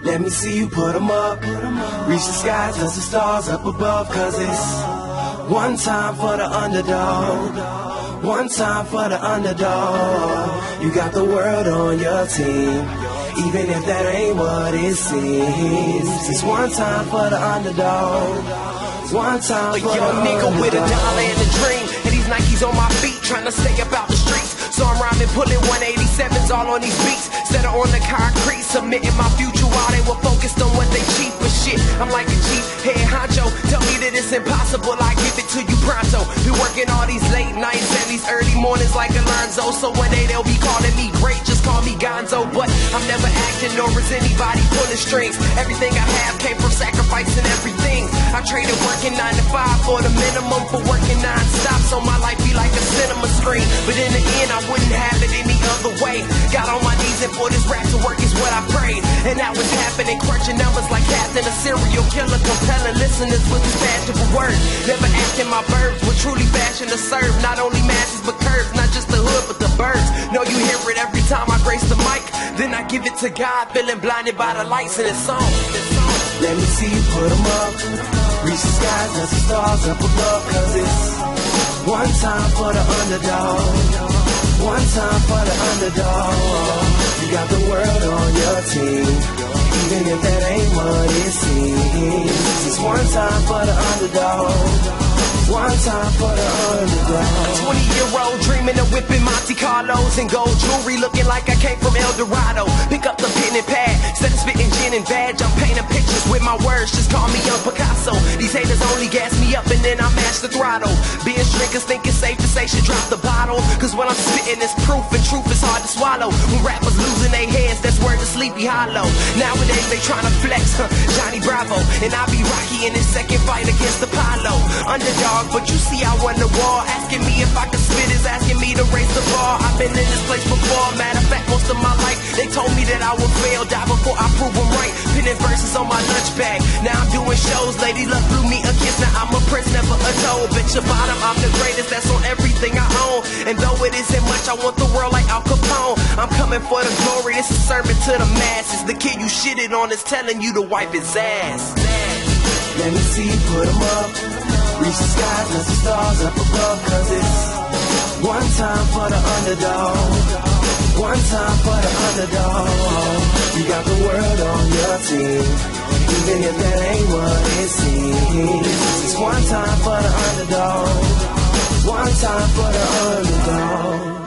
Let me see you put 'em up. Reach the skies, touch the stars up above. Cause it's one time for the underdog. One time for the underdog. You got the world on your team, even if that ain't what it seems. It's one time for the underdog. One time for the underdog. A young nigga with a dollar and a dream, and these Nikes on my feet, trying to stay about the streets. So I'm rhyming, pulling 187s all on these beats, instead of on the concrete, submitting my future while they were focused on what they cheap. But shit, I'm like a cheap head honcho. Tell me that it's impossible, I give it to you pronto. Been working all these late nights and these early mornings like Alonzo. So one day they'll be calling me great, just call me Gonzo. But I'm never acting, nor is anybody pulling strings. Everything I have came from sacrificing everything. I traded working 9 to 5 for the minimum, for working non-stop, so my life be like a cinema screen. But in the end, I wouldn't have it any other way. Got on my knees and for this rap to work is what I prayed. And now it's happening, crunching numbers like Captain, a serial killer, compelling listeners with his fashionable words. Never acting my verbs, but truly fashion to serve not only masses but curves, not just the hood but the birds. Know you hear it every time I grace the mic, then I give it to God, feeling blinded by the lights in this song. Let me see you put 'em up. Reach the skies, touch the stars up above. Cause it's one time for the underdog. One time for the underdog. You got the world on your team, even if that ain't what it seems. It's one time for the underdog. One time for the underdog. 20-year-old dreaming of whipping Monte Carlos and gold jewelry, looking like I came from El Dorado. Pick up the pen and pad, instead of spitting gin and badge, I'm painting pictures with my words, just call me Young Picasso. These haters only gas me up and then I mash the throttle. Binge drinkers think it's safe to say should drop the bottle, cause when I'm spitting it's proof, and truth is hard to swallow. When rappers losing their heads, that's word to Sleepy Hollow. Nowadays they tryna flex, Johnny Bravo, and I be Rocky in his second fight against Apollo. Underdog, but you see I won the war. Asking me if I could spit is asking me to raise the bar. I've been in this place before, matter of fact most of my life they told me that I would fail, die before I prove them right. Pinning verses on my lunch bag, now I'm doing shows. Lady Luck blew me a kiss, now I'm a prince, never a toad. Bitch your bottom, I'm the greatest, that's on everything I own. And though it isn't much, I want the world like Al Capone. I'm coming for the glory, this is sermon to the masses. The kid you shitted on is telling you to wipe his ass. Let me see you put 'em up. Reach the skies, touch the stars up above. Cause it's one time for the underdog. One time for the underdog. You got the world on your team, even if that ain't what it seems. It's one time for the underdog. One time for the underdog.